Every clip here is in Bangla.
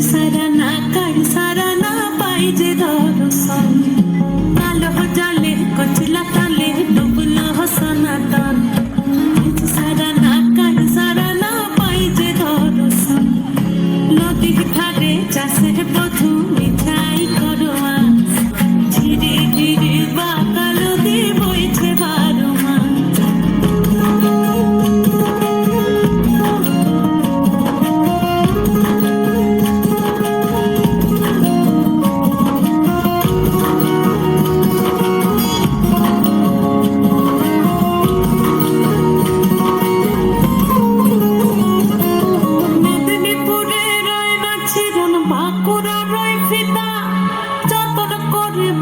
সারা না কার সারা না পাই যে দর্শন কালো জালে কচলা তালে ডুবলো সনাতন সারা না কার সারা না পাই যে দর্শন নদী ধারে চাষের বধূ মিঠাই করোয়া ধীরে ধীরে বাঁকালো দিয়ে বইছে বারো মাস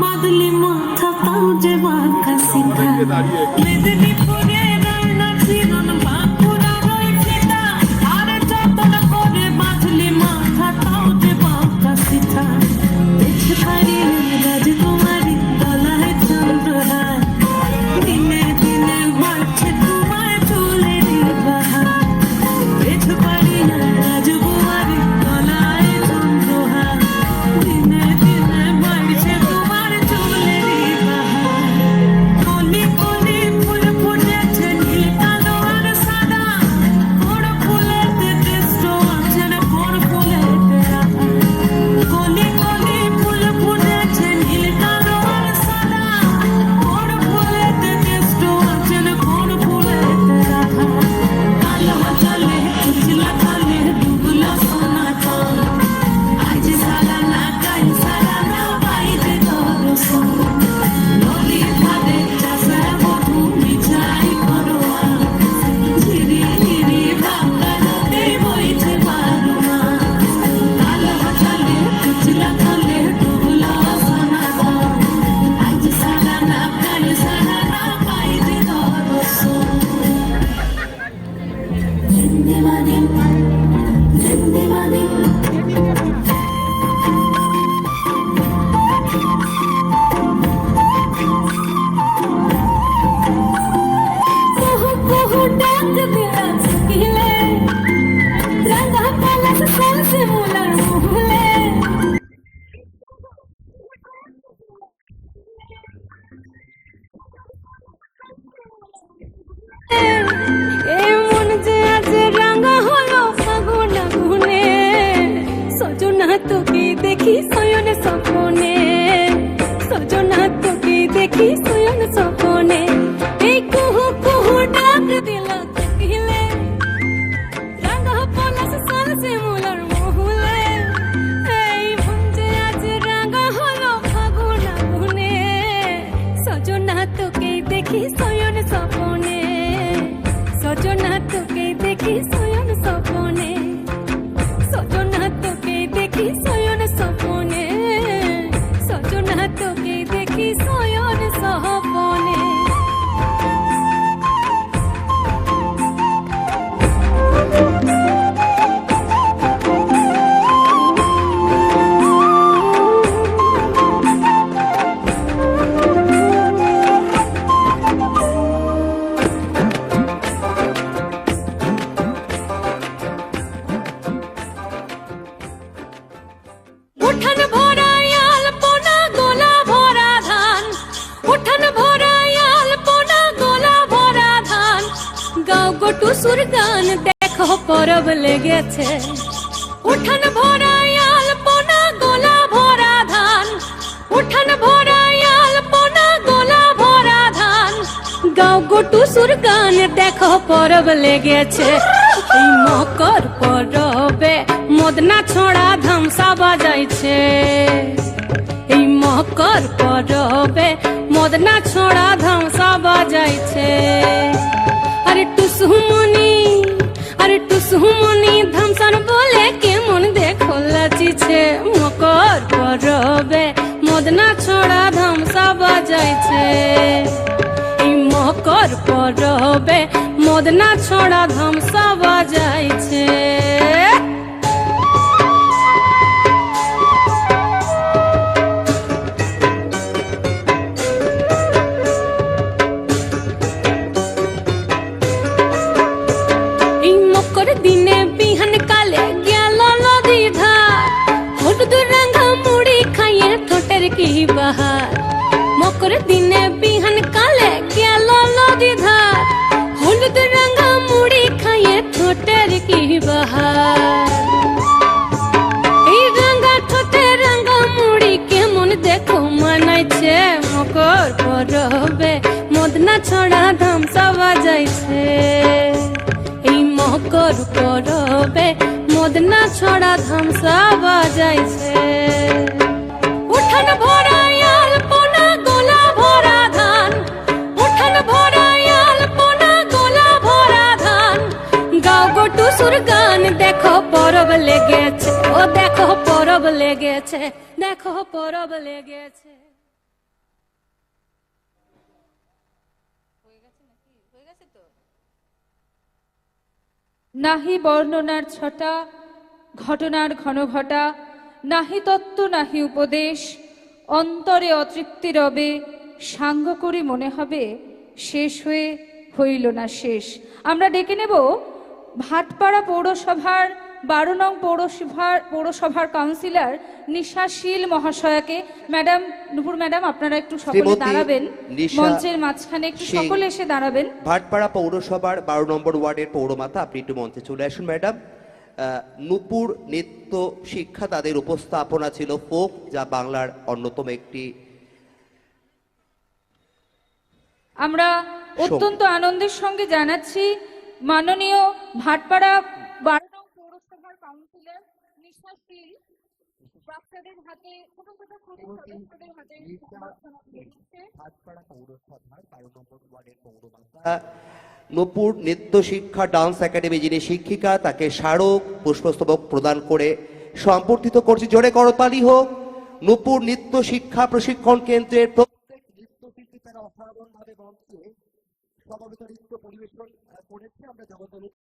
বাদলি মাথা তাও যে বাঁকা সিধা মেদিনীপুরে রান্না জীবন বাঁকুড়া রই ফিতা আরে যতন করে বাদলি মাথা তাও যে বাঁকা সিধা দেখতে পারি রাজকুমারী তলায় চন্দ্রহার দিনে দিনে বাড়ছে তোমার চুলেরই বাহার দেখতে পারি রাজকুমারী তলায় চন্দ্রহার দিনে দিনে বাড়ছে তোমার চুলেরই বাহার কলি কলি ফুল ফুটেছে নীল কালো আর সাদা বড় ফুলেতে দেশ আছে না বড় ফুলেতে রাখা কলি কলি ফুল ফুটেছে নীল কালো আর সাদা বড় ফুলেতে দেশ আছে না বড় ফুলেতে রাখা কালো জলে কুচলা কালে ডুবলো সনাতন আজ সারা না কাল সারা না পাই যে দর্শন নদী ধারে চাষের বধূ মিঠাই করোয়া ধীরে ধীরে বাঁকালোতে বইছে বারো মাস কালো জলে কুচলা কালে ডুবলো সনাতন আজ সারা না কাল সারা না পাই যে দর্শন জিন্দেবাদী জিন্দেবাদী কুহু কুহু ডাক দিলা সকিলে রঙা পলক সলসে মুলার মুহলে এমন যে আজ রাঙা হলো ফাগুন আগুনে সজনা তোকে দেখি শয়নে স্বপ্নে সজনা তোকে দেখি শয়নে স্বপ্নে এই কুহু কুহু ডাক দিল কোকিলে রাঙা পলাশ সলসে মুলার মহুলে এই মন যে আজ রাঙা হলো ফাগুন আগুনে সজনা তোকে দেখি শয়নে স্বপ্নে সজনা তোকে দেখি শয়নে স্বপ্নে সজনা তোকে দেখি শয়নে স্বপ্নে সজনা তোকে দেখি শয়নে স্বপ্নে উঠান ভরাই আলপনা গোলা ভরা ধান উঠান ভরাই আলপনা গোলা ভরা ধান গাও গোটু সুর গান দেখো পরব লেগেছে উঠান ভরাই আলপনা গোলা ভরা ধান উঠান ভরাই আলপনা গোলা ভরা ধান গাও গোটু সুর গান দেখো পরব লেগেছে এই মকর পরবে মদনা ছোড়া ধামসা বাজাইছে এই মকর পরবে মদনা ছোড়া ধামসা বাজাইছে আরে টুসুমনি ধামসার বলে কেমন দেখো লাচিছে মকর পরবে মদনা ছোড়া ধামসা বাজাইছে এই মকর পরবে মদনা ছোড়া ধামসা বাজাইছে এই মকর দিনে বিহান কালে গেল নদী ধার মকর পরবে মদনা ছড়া ধামসা বাজাইছে এই মকর পরবে মদনা ছড়া ধামসা বাজাইছে উঠান ভরা আলপনা গোলা ভরা ধান উঠান ভরা আলপনা গোলা ভরা ধান গাও গো টুসুর গান দেখো পরব লেগেছে ও দেখো পরব লেগেছে দেখো পরব লেগেছে নাহি বর্ণনার ছটা ঘটনার ঘন ঘটা নাহি তত্ত্ব নাহি উপদেশ অন্তরে অতৃপ্তি রবে সাঙ্গ করি মনে হবে শেষ হয়ে হইল না শেষ। আমরা ডেকে নেব ভাটপাড়া পৌরসভার 12 নং পৌরসভার কাউন্সিলর নিশাশীল মহাশয়াকে। ম্যাডাম নূপুর ম্যাডাম আপনারা একটু সকলে দাঁড়াবেন, মঞ্চের মাঝখানে একটু সকলে এসে দাঁড়াবেন। ভাটপাড়া পৌরসভার 12 নম্বর ওয়ার্ডের পৌরমাতা, আপনি একটু মঞ্চে চলে আসুন ম্যাডাম। নূপুর নৃত্য শিক্ষা তাদের উপস্থাপনা ছিল ফোক, যা বাংলার অন্যতম একটি। আমরা অত্যন্ত আনন্দের সঙ্গে জানাচ্ছি মাননীয় ভাটপাড়া 12 নং পৌরসভার কাউন্সিলর নিশাশীল বাচ্চাদের হাতে ছোট ছোট সদস্যদের হাতে ভাটপাড়া পৌরসভার 12 নম্বর ওয়ার্ডের পৌরমাতা নূপুর নৃত্য শিক্ষা ডান্স একাডেমি যিনি শিক্ষিকা, তাকে স্মারক পুষ্পস্তবক প্রদান করে সম্বর্ধিত করছি। জোরে করতালি হোক। নূপুর নৃত্য শিক্ষা প্রশিক্ষণ কেন্দ্রের প্রত্যেক নৃত্যশিল্পী তারা অসাধারণভাবে মঞ্চে সমবেত নৃত্য পরিবেশন করেছে। আমরা জগত